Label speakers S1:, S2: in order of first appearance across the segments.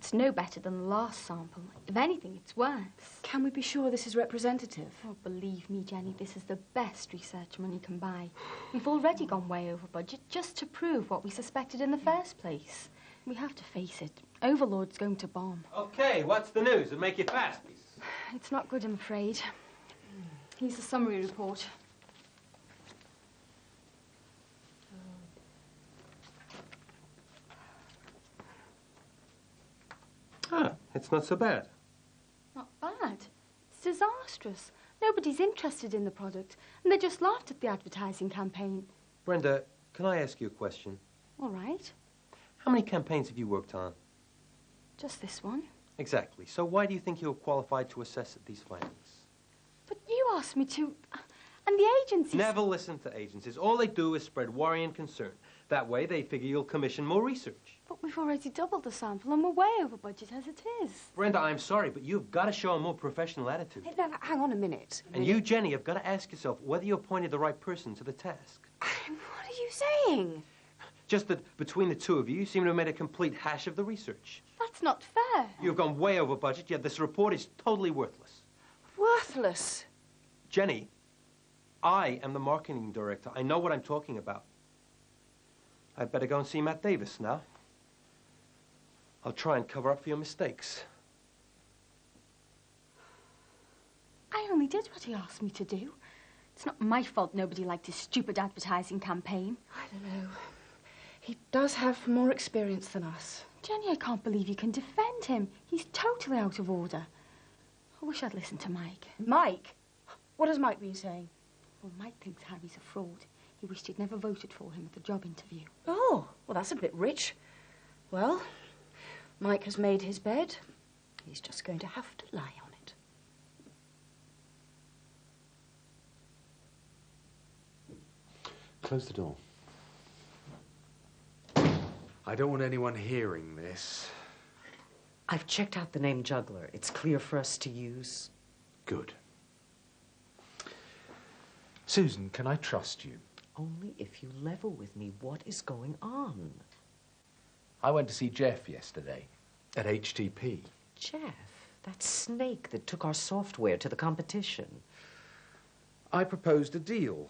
S1: It's no better than the last sample. If anything, it's worse.
S2: Can we be sure this is representative?
S1: Oh, believe me, Jenny, this is the best research money can buy. We've already gone way over budget just to prove what we suspected in the first place. We have to face it. Overlord's going to bomb.
S3: Okay, what's the news? And make it fast, please.
S1: It's not good, I'm afraid. Here's the summary report.
S3: Ah, it's not so bad.
S1: Not bad. It's disastrous. Nobody's interested in the product, and they just laughed at the advertising campaign.
S3: Brenda, can I ask you a question?
S1: All right.
S3: How many campaigns have you worked on?
S1: Just this one.
S3: Exactly. So why do you think you're qualified to assess these findings?
S1: But you asked me to, and the agencies...
S3: Never listen to agencies. All they do is spread worry and concern. That way, they figure you'll commission more research.
S1: But we've already doubled the sample, and we're way over budget as it is.
S3: Brenda, I'm sorry, but you've got to show a more professional attitude.
S2: Hey, no, hang on a minute.
S3: And you, Jenny, have got to ask yourself whether you appointed the right person to the task.
S2: What are you saying?
S3: Just that between the two of you, you seem to have made a complete hash of the research.
S1: That's not fair.
S3: You've gone way over budget, yet this report is totally worthless.
S2: Worthless?
S3: Jenny, I am the marketing director. I know what I'm talking about. I'd better go and see Matt Davis now. I'll try and cover up for your mistakes.
S1: I only did what he asked me to do. It's not my fault nobody liked his stupid advertising campaign.
S2: I don't know. He does have more experience than us.
S1: Jenny, I can't believe you can defend him. He's totally out of order. I wish I'd listened to Mike.
S2: Mike? What has Mike been saying?
S1: Well, Mike thinks Harry's a fraud. He wished he'd never voted for him at the job interview.
S2: Oh, well, that's a bit rich. Well, Mike has made his bed. He's just going to have to lie on it.
S4: Close the door. I don't want anyone hearing this.
S5: I've checked out the name Juggler. It's clear for us to use.
S4: Good. Susan, can I trust you?
S5: Only if you level with me what is going on.
S4: I went to see Jeff yesterday at HTP.
S5: Jeff, that snake that took our software to the competition.
S4: I proposed a deal.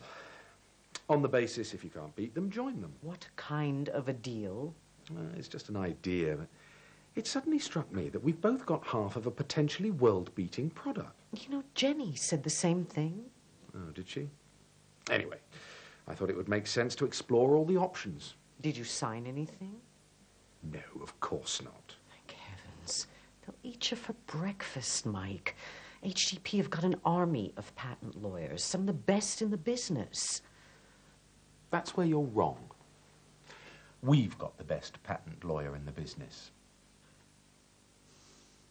S4: On the basis, if you can't beat them, join them.
S5: What kind of a deal?
S4: It's just an idea, but it suddenly struck me that we've both got half of a potentially world-beating product.
S5: You know, Jenny said the same thing.
S4: Oh, did she? Anyway, I thought it would make sense to explore all the options.
S5: Did you sign anything?
S4: No, of course not.
S5: Thank heavens. They'll eat you for breakfast, Mike. HTP have got an army of patent lawyers, some of the best in the business.
S4: That's where you're wrong. We've got the best patent lawyer in the business.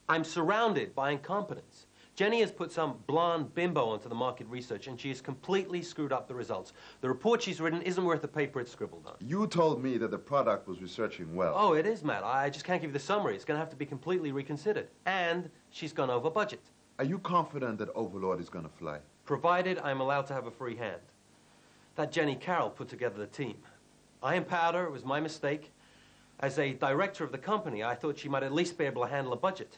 S3: I'm surrounded by incompetence. Jenny has put some blonde bimbo onto the market research, and she has completely screwed up the results. The report she's written isn't worth the paper it's scribbled on.
S6: You told me that the product was researching well.
S3: Oh, it is, Matt. I just can't give you the summary. It's going to have to be completely reconsidered. And she's gone over budget.
S6: Are you confident that Overlord is going to fly?
S3: Provided I'm allowed to have a free hand. That Jenny Carroll put together the team. I empowered her. It was my mistake. As a director of the company, I thought she might at least be able to handle a budget.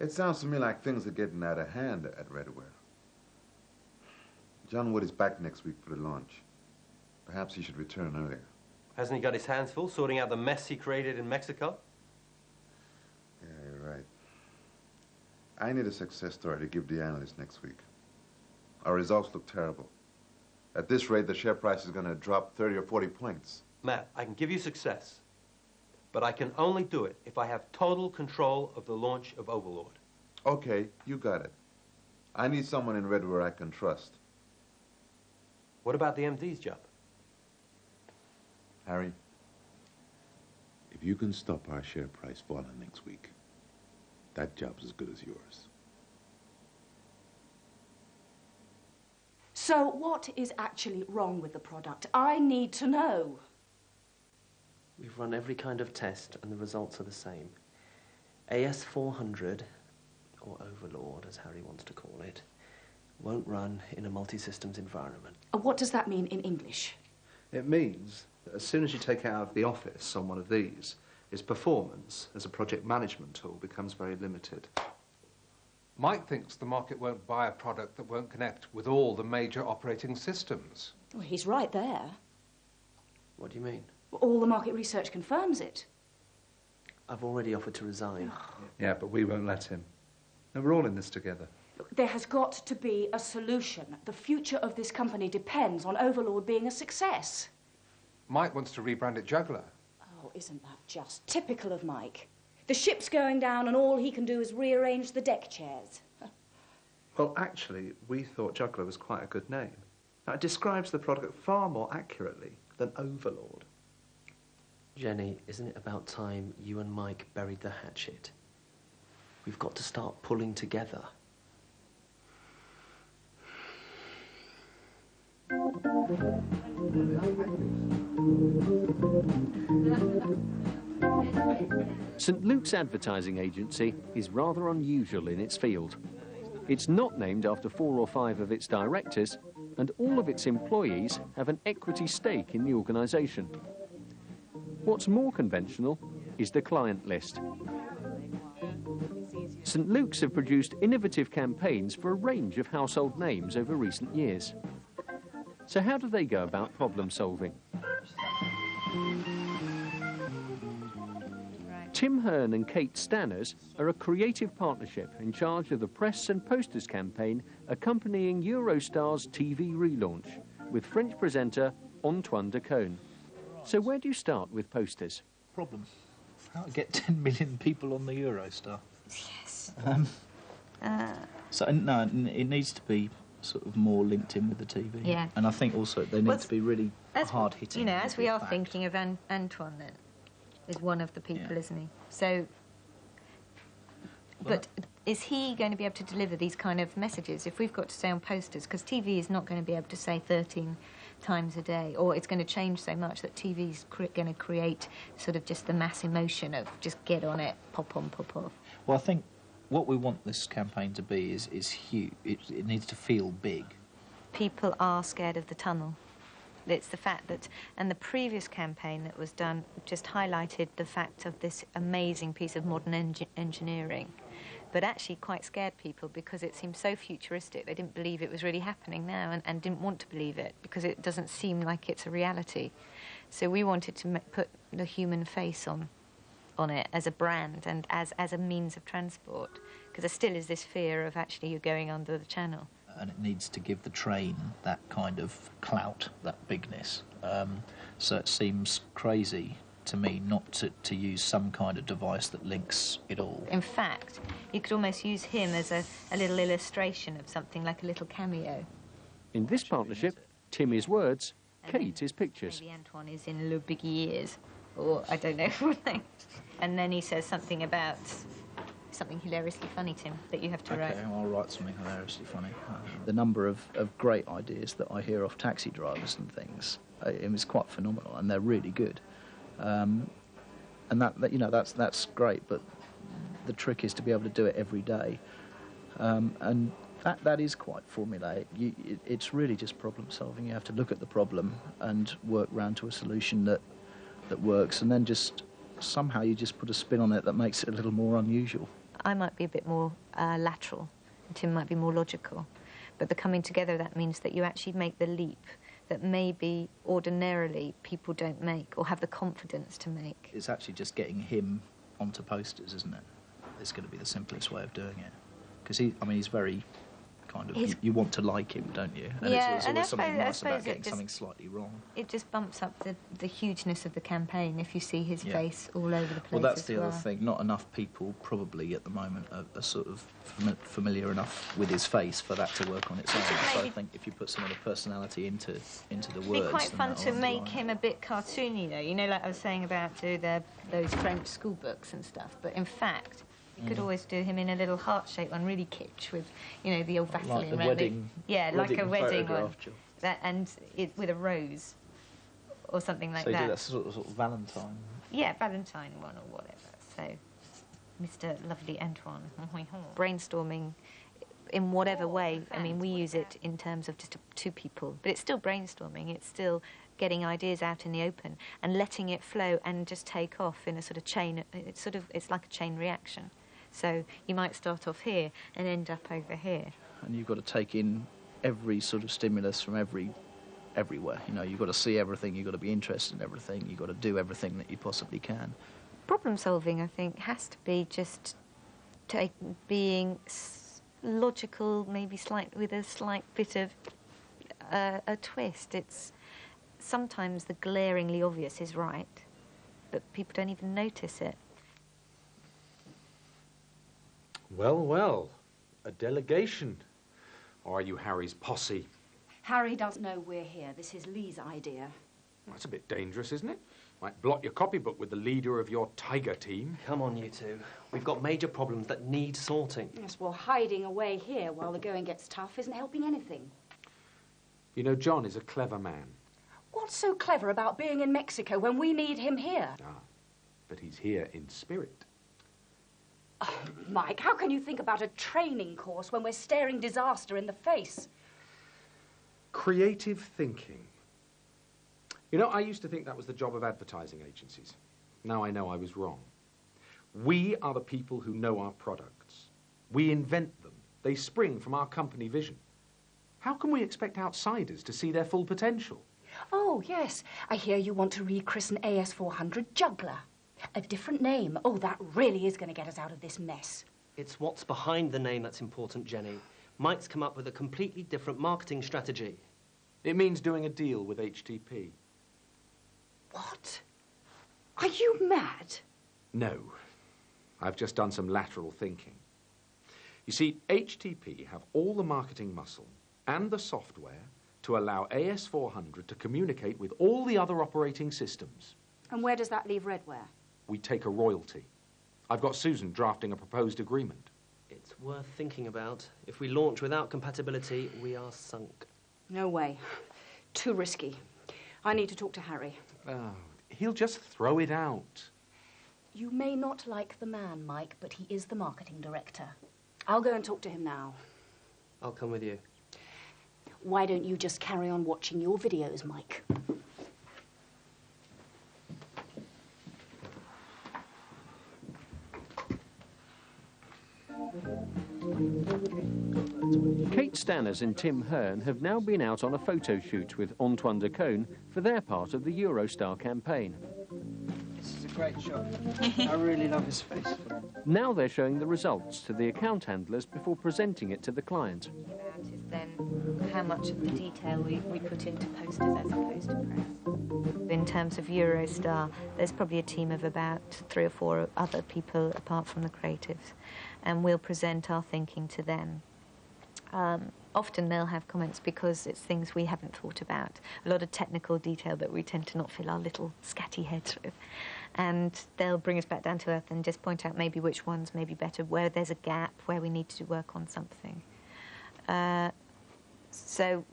S6: It sounds to me like things are getting out of hand at Redware. John Wood is back next week for the launch. Perhaps he should return earlier.
S3: Hasn't he got his hands full sorting out the mess he created in Mexico?
S6: Yeah, you're right. I need a success story to give the analysts next week. Our results look terrible. At this rate, the share price is going to drop 30 or 40 points.
S3: Matt, I can give you success, but I can only do it if I have total control of the launch of Overlord.
S6: Okay, you got it. I need someone in Redware I can trust.
S3: What about the MD's job?
S6: Harry, if you can stop our share price falling next week, that job's as good as yours.
S2: So what is actually wrong with the product? I need to know.
S7: We've run every kind of test and the results are the same. AS400, or Overlord as Harry wants to call it, won't run in a multi-systems environment.
S2: What does that mean in English?
S8: It means that as soon as you take it out of the office on one of these,
S7: His performance as a project management tool becomes very limited.
S8: Mike thinks the market won't buy a product that won't connect with all the major operating systems.
S2: Well, he's right there.
S7: What do you mean?
S2: Well, all the market research confirms it.
S7: I've already offered to resign.
S9: Yeah, but we won't let him. And we're all in this together.
S2: Look, there has got to be a solution. The future of this company depends on Overlord being a success.
S8: Mike wants to rebrand it Juggler.
S2: Oh, isn't that just typical of Mike? The ship's going down and all he can do is rearrange the deck chairs.
S9: Well, actually, we thought Juggler was quite a good name. Now, it describes the product far more accurately than Overlord.
S7: Jenny, isn't it about time you and Mike buried the hatchet? We've got to start pulling together.
S10: St Luke's advertising agency is rather unusual in its field. It's not named after 4 or 5 of its directors, and all of its employees have an equity stake in the organisation. What's more conventional is the client list. St Luke's have produced innovative campaigns for a range of household names over recent years. So how do they go about problem solving? Tim Hearn and Kate Stanners are a creative partnership in charge of the press and posters campaign accompanying Eurostar's TV relaunch with French presenter Antoine Decaune. So where do you start with posters?
S11: Problem. How to get 10 million people on the Eurostar?
S12: Yes.
S11: So, no, it needs to be sort of more linked in with the TV.
S12: Yeah.
S11: And I think also they need to be really hard-hitting.
S12: You know, as we are thinking of Antoine then, is one of the people, isn't he? So, but is he going to be able to deliver these kind of messages if we've got to stay on posters? Because TV is not going to be able to say 13 times a day, or it's going to change so much that TV's going to create sort of just the mass emotion of just get on it, pop on, pop off.
S11: Well, I think what we want this campaign to be is huge. It needs to feel big.
S12: People are scared of the tunnel. It's the fact that, and the previous campaign that was done just highlighted the fact of this amazing piece of modern engineering, but actually quite scared people because it seemed so futuristic. They didn't believe it was really happening now and didn't want to believe it because it doesn't seem like it's a reality. So we wanted to put the human face on it as a brand and as a means of transport, because there still is this fear of actually you going under the channel.
S11: And it needs to give the train that kind of clout, that bigness. So it seems crazy to me not to use some kind of device that links it all.
S12: In fact, you could almost use him as a little illustration of something, like a little cameo.
S10: In this partnership, Tim is words, Kate is pictures.
S12: Maybe Antoine is in Le Biggie ears, or I don't know. And then he says something about something hilariously funny, Tim, that you have to write.
S11: Okay, I'll write something hilariously funny. The number of great ideas that I hear off taxi drivers and things, it was quite phenomenal, and they're really good. And that you know, that's great, but the trick is to be able to do it every day. And that is quite formulaic. It's really just problem solving. You have to look at the problem and work round to a solution that works, and then just somehow you just put a spin on it that makes it a little more unusual.
S12: I might be a bit more lateral, and Tim might be more logical. But the coming together of that means that you actually make the leap that maybe ordinarily people don't make or have the confidence to make.
S11: It's actually just getting him onto posters, isn't it? It's going to be the simplest way of doing it. Because he's very kind of, you want to like him, don't you? And
S12: yeah,
S11: it's
S12: and
S11: always something nice
S12: suppose
S11: about getting something slightly wrong.
S12: It just bumps up the hugeness of the campaign if you see his face all over the place.
S11: Well, that's the other thing. Not enough people probably at the moment are sort of familiar enough with his face for that to work on its own. So I think if you put some of the personality into the words...
S12: It'd be quite fun to make him a bit cartoony, though. You know, like I was saying about those French school books and stuff. But in fact... You could always do him in a little heart-shaped one, really kitsch, with, you know, the old Vaseline.
S11: Like a wedding.
S12: Yeah, like a wedding one.
S11: That,
S12: and with a rose or something like
S11: that. So you
S12: that.
S11: do that sort of Valentine.
S12: Yeah, Valentine one or whatever. So, Mr. Lovely Antoine. Brainstorming in whatever way. I mean, we use it in terms of just two people, but it's still brainstorming. It's still getting ideas out in the open and letting it flow and just take off in a sort of chain. It's like a chain reaction. So you might start off here and end up over here.
S11: And you've got to take in every sort of stimulus from everywhere. You know, you've got to see everything, you've got to be interested in everything, you've got to do everything that you possibly can.
S12: Problem solving, I think, has to be just being logical, maybe with a slight bit of a twist. It's sometimes the glaringly obvious is right, but people don't even notice it.
S4: Well, well, a delegation. Or are you Harry's posse?
S2: Harry doesn't know we're here. This is Lee's idea.
S4: That's a bit dangerous, isn't it? Might blot your copybook with the leader of your tiger team.
S7: Come on, you two. We've got major problems that need sorting.
S2: Yes, well, hiding away here while the going gets tough isn't helping anything.
S4: You know, John is a clever man.
S2: What's so clever about being in Mexico when we need him here?
S4: Ah, but he's here in spirit.
S2: Oh, Mike, how can you think about a training course when we're staring disaster in the face?
S4: Creative thinking. You know, I used to think that was the job of advertising agencies. Now I know I was wrong. We are the people who know our products. We invent them. They spring from our company vision. How can we expect outsiders to see their full potential?
S2: Oh, yes. I hear you want to rechristen AS400 Juggler. A different name. Oh, that really is going to get us out of this mess.
S7: It's what's behind the name that's important, Jenny. Mike's come up with a completely different marketing strategy.
S4: It means doing a deal with HTP.
S2: What? Are you mad?
S4: No. I've just done some lateral thinking. You see, HTP have all the marketing muscle and the software to allow AS400 to communicate with all the other operating systems.
S2: And where does that leave Redware?
S4: We take a royalty. I've got Susan drafting a proposed agreement.
S7: It's worth thinking about. If we launch without compatibility, we are sunk.
S2: No way. Too risky. I need to talk to Harry.
S4: Oh, he'll just throw it out.
S2: You may not like the man, Mike, but he is the marketing director. I'll go and talk to him now.
S7: I'll come with you.
S2: Why don't you just carry on watching your videos, Mike?
S10: Kate Stanners and Tim Hearn have now been out on a photo shoot with Antoine de Caunes for their part of the Eurostar campaign.
S13: This is a great shot. I really love his face.
S10: Now they're showing the results to the account handlers before presenting it to the client.
S12: Is then how much of the detail we put into posters as opposed to press. In terms of Eurostar, there's probably a team of about 3 or 4 other people apart from the creatives, and we'll present our thinking to them. Often they'll have comments because it's things we haven't thought about, a lot of technical detail that we tend to not fill our little scatty heads with. And they'll bring us back down to earth and just point out maybe which ones may be better, where there's a gap, where we need to work on something. So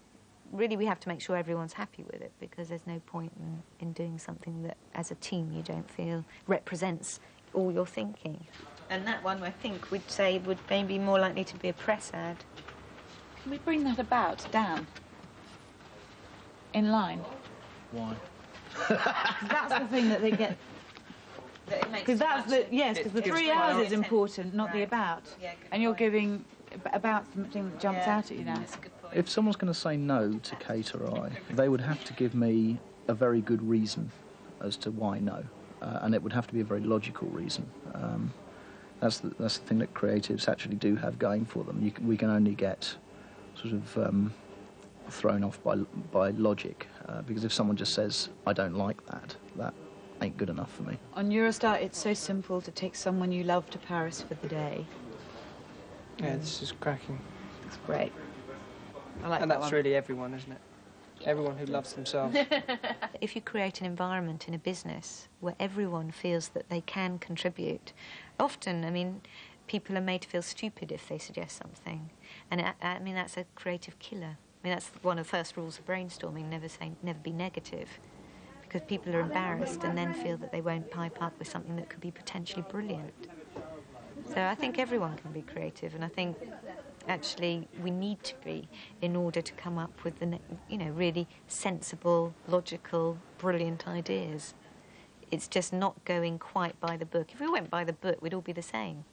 S12: really we have to make sure everyone's happy with it, because there's no point in doing something that as a team you don't feel represents all your thinking. And that one I think we'd say would maybe more likely to be a press ad.
S14: Can we bring that about, down? In line?
S11: Why?
S14: That's the thing that they get. Because that's the, yes, because the 3 hours is important, not the about. Yeah, and you're giving about something that jumps out at you now.
S11: If someone's going to say no to Kate or I, they would have to give me a very good reason as to why no. And it would have to be a very logical reason. That's the thing that creatives actually do have going for them. We can only get sort of thrown off by logic, because if someone just says, I don't like that, that ain't good enough for me.
S14: On Eurostar, it's so simple to take someone you love to Paris for the day.
S13: Yeah, this is cracking.
S14: It's great. I like
S13: and
S14: that
S13: that's
S14: one.
S13: really everyone, isn't it? Everyone who loves themselves.
S12: If you create an environment in a business where everyone feels that they can contribute, often, I mean, people are made to feel stupid if they suggest something. And I mean, that's a creative killer. I mean, that's one of the first rules of brainstorming, never be negative. Because people are embarrassed and then feel that they won't pipe up with something that could be potentially brilliant. So I think everyone can be creative, and I think Actually, we need to be in order to come up with the, really sensible, logical, brilliant ideas. It's just not going quite by the book. If we went by the book, we'd all be the same.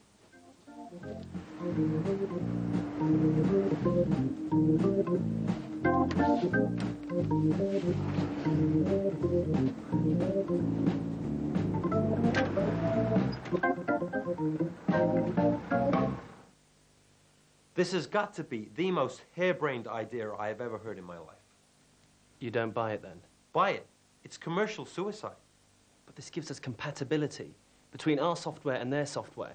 S3: This has got to be the most harebrained idea I have ever heard in my life.
S7: You don't buy it then?
S3: Buy it. It's commercial suicide.
S7: But this gives us compatibility between our software and their software.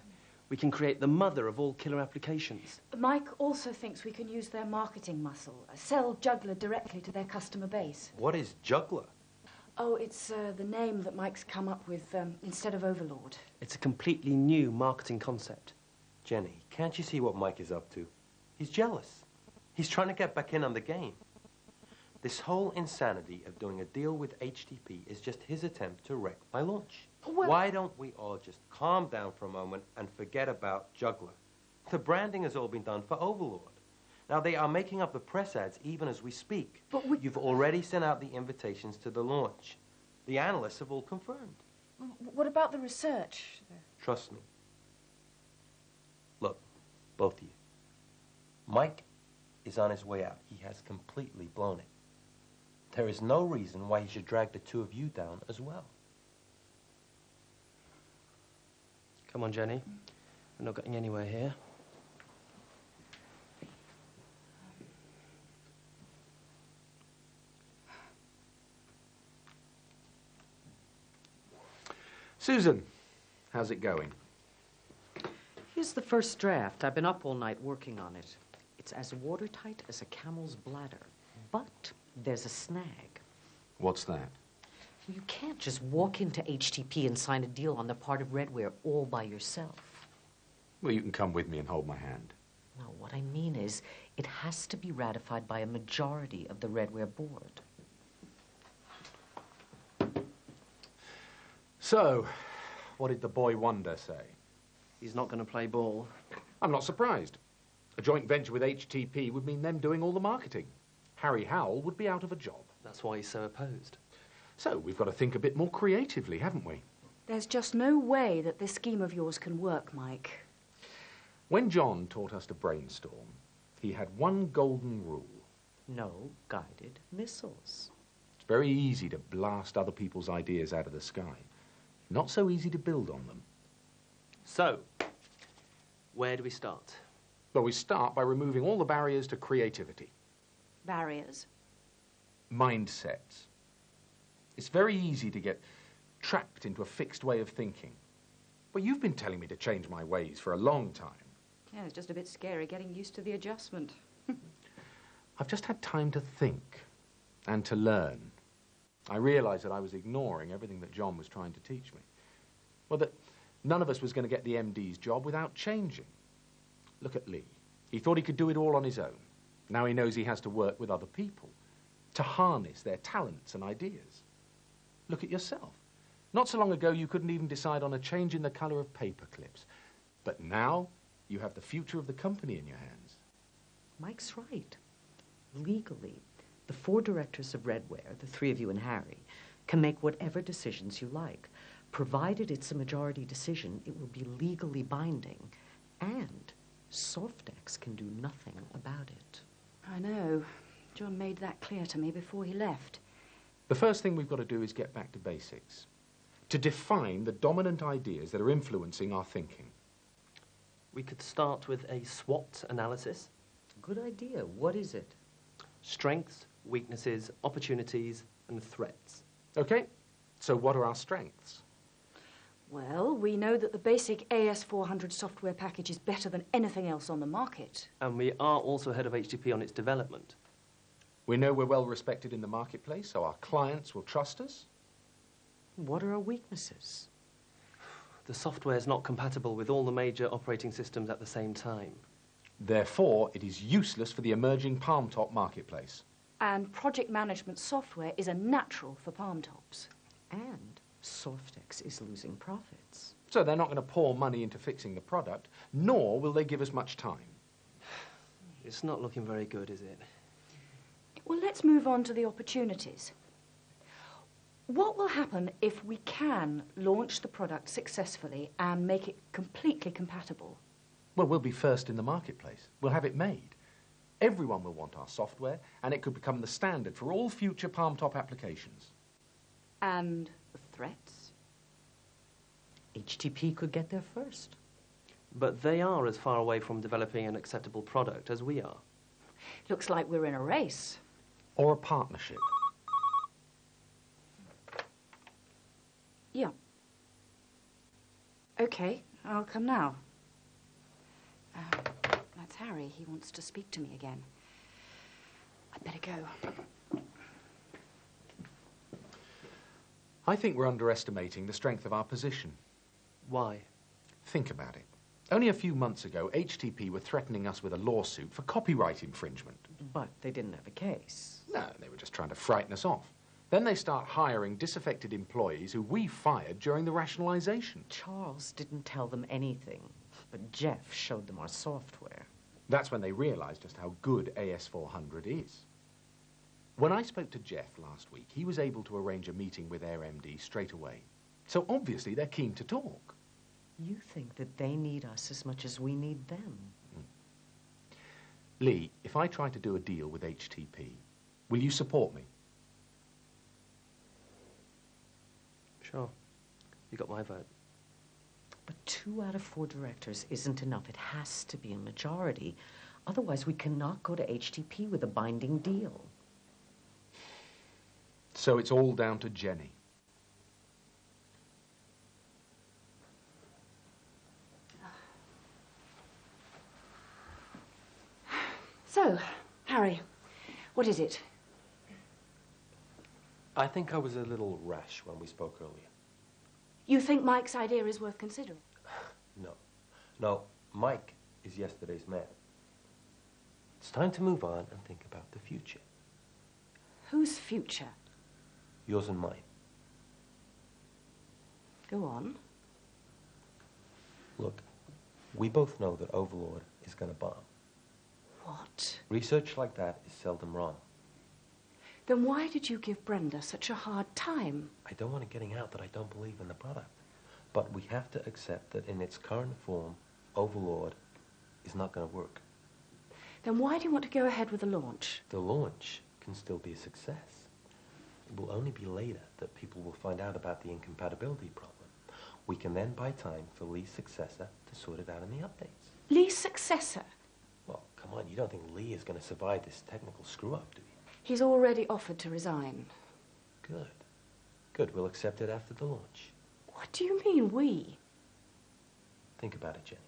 S7: We can create the mother of all killer applications.
S2: Mike also thinks we can use their marketing muscle, sell Juggler directly to their customer base.
S3: What is Juggler?
S2: Oh, it's the name that Mike's come up with instead of Overlord.
S7: It's a completely new marketing concept.
S3: Jenny, can't you see what Mike is up to? He's jealous. He's trying to get back in on the game. This whole insanity of doing a deal with HTP is just his attempt to wreck my launch.
S2: Well,
S3: why don't we all just calm down for a moment and forget about Juggler? The branding has all been done for Overlord. Now, they are making up the press ads even as we speak.
S2: But
S3: you've already sent out the invitations to the launch. The analysts have all confirmed.
S2: What about the research?
S3: Trust me. Look, both of you. Mike is on his way out. He has completely blown it. There is no reason why he should drag the two of you down as well.
S7: Come on, Jenny. We're not getting anywhere here.
S4: Susan, how's it going?
S5: Here's the first draft. I've been up all night working on it. It's as watertight as a camel's bladder. But there's a snag.
S4: What's that?
S5: You can't just walk into HTP and sign a deal on the part of Redware all by yourself.
S4: Well, you can come with me and hold my hand.
S5: No, what I mean is, it has to be ratified by a majority of the Redware board.
S4: So, what did the boy wonder say?
S7: He's not going to play ball.
S4: I'm not surprised. A joint venture with HTP would mean them doing all the marketing. Harry Howell would be out of a job.
S7: That's why he's so opposed.
S4: So, we've got to think a bit more creatively, haven't we?
S2: There's just no way that this scheme of yours can work, Mike.
S4: When John taught us to brainstorm, he had one golden rule.
S5: No guided missiles.
S4: It's very easy to blast other people's ideas out of the sky. Not so easy to build on them.
S7: So, where do we start?
S4: Well, we start by removing all the barriers to creativity.
S2: Barriers?
S4: Mindsets. It's very easy to get trapped into a fixed way of thinking. Well, you've been telling me to change my ways for a long time.
S2: Yeah, it's just a bit scary getting used to the adjustment.
S4: I've just had time to think and to learn. I realized that I was ignoring everything that John was trying to teach me. Well, that none of us was going to get the MD's job without changing. Look at Lee. He thought he could do it all on his own. Now he knows he has to work with other people to harness their talents and ideas. Look at yourself. Not so long ago, you couldn't even decide on a change in the color of paper clips. But now, you have the future of the company in your hands.
S5: Mike's right. Legally, the 4 directors of Redware, the 3 of you and Harry, can make whatever decisions you like. Provided it's a majority decision, it will be legally binding. And Softex can do nothing about it.
S2: I know. John made that clear to me before he left.
S4: The first thing we've got to do is get back to basics. To define the dominant ideas that are influencing our thinking.
S7: We could start with a SWOT analysis.
S5: Good idea. What is it?
S7: Strengths, weaknesses, opportunities, and threats.
S4: Okay, so what are our strengths?
S2: Well, we know that the basic AS400 software package is better than anything else on the market.
S7: And we are also ahead of HTP on its development.
S4: We know we're well respected in the marketplace, so our clients will trust us.
S5: What are our weaknesses?
S7: The software is not compatible with all the major operating systems at the same time.
S4: Therefore, it is useless for the emerging palm top marketplace.
S2: And project management software is a natural for palm tops.
S5: And Softex is losing profits.
S4: So they're not going to pour money into fixing the product, nor will they give us much time.
S7: It's not looking very good, is it?
S2: Well, let's move on to the opportunities. What will happen if we can launch the product successfully and make it completely compatible?
S4: Well, we'll be first in the marketplace. We'll have it made. Everyone will want our software, and it could become the standard for all future palm-top applications.
S2: And the threats?
S5: HTP could get there first.
S7: But they are as far away from developing an acceptable product as we are.
S2: Looks like we're in a race.
S4: Or a partnership.
S2: Yeah. Okay, I'll come now. That's Harry. He wants to speak to me again. I'd better go.
S4: I think we're underestimating the strength of our position.
S7: Why?
S4: Think about it. Only a few months ago, HTP were threatening us with a lawsuit for copyright infringement.
S5: But they didn't have a case.
S4: No, they were just trying to frighten us off. Then they start hiring disaffected employees who we fired during the rationalization.
S5: Charles didn't tell them anything, but Jeff showed them our software.
S4: That's when they realized just how good AS400 is. When I spoke to Jeff last week, he was able to arrange a meeting with their MD straight away. So obviously they're keen to talk.
S5: You think that they need us as much as we need them?
S4: Lee, if I try to do a deal with HTP, will you support me?
S7: Sure. You got my vote.
S5: But 2 out of 4 directors isn't enough. It has to be a majority. Otherwise, we cannot go to HTP with a binding deal.
S4: So it's all down to Jenny.
S2: So, Harry, what is it?
S3: I think I was a little rash when we spoke earlier.
S2: You think Mike's idea is worth considering?
S3: No. No, Mike is yesterday's man. It's time to move on and think about the future.
S2: Whose future?
S3: Yours and mine.
S2: Go on.
S3: Look, we both know that Overlord is going to bomb.
S2: What?
S3: Research like that is seldom wrong.
S2: Then why did you give Brenda such a hard time?
S3: I don't want it getting out that I don't believe in the product. But we have to accept that in its current form, Overlord is not going to work.
S2: Then why do you want to go ahead with the launch?
S3: The launch can still be a success. It will only be later that people will find out about the incompatibility problem. We can then buy time for Lee's successor to sort it out in the updates.
S2: Lee's successor?
S3: Well, come on, you don't think Lee is going to survive this technical screw-up, do you?
S2: He's already offered to resign.
S3: Good. Good, we'll accept it after the launch.
S2: What do you mean, we?
S3: Think about it, Jenny.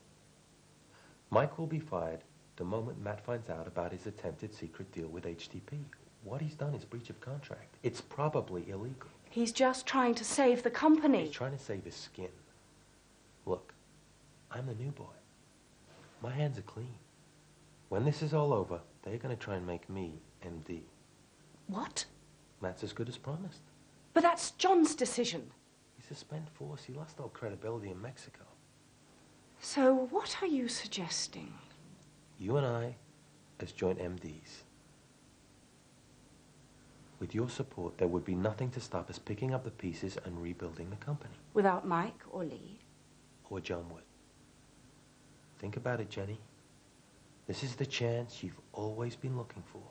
S3: Mike will be fired the moment Matt finds out about his attempted secret deal with HTP. What he's done is breach of contract. It's probably illegal.
S2: He's just trying to save the company.
S3: He's trying to save his skin. Look, I'm the new boy. My hands are clean. When this is all over, they're going to try and make me MD.
S2: What?
S3: Matt's as good as promised.
S2: But that's John's decision.
S3: He's a spent force. He lost all credibility in Mexico.
S2: So what are you suggesting?
S3: You and I as joint MDs. With your support, there would be nothing to stop us picking up the pieces and rebuilding the company.
S2: Without Mike or Lee?
S3: Or John Wood. Think about it, Jenny. This is the chance you've always been looking for.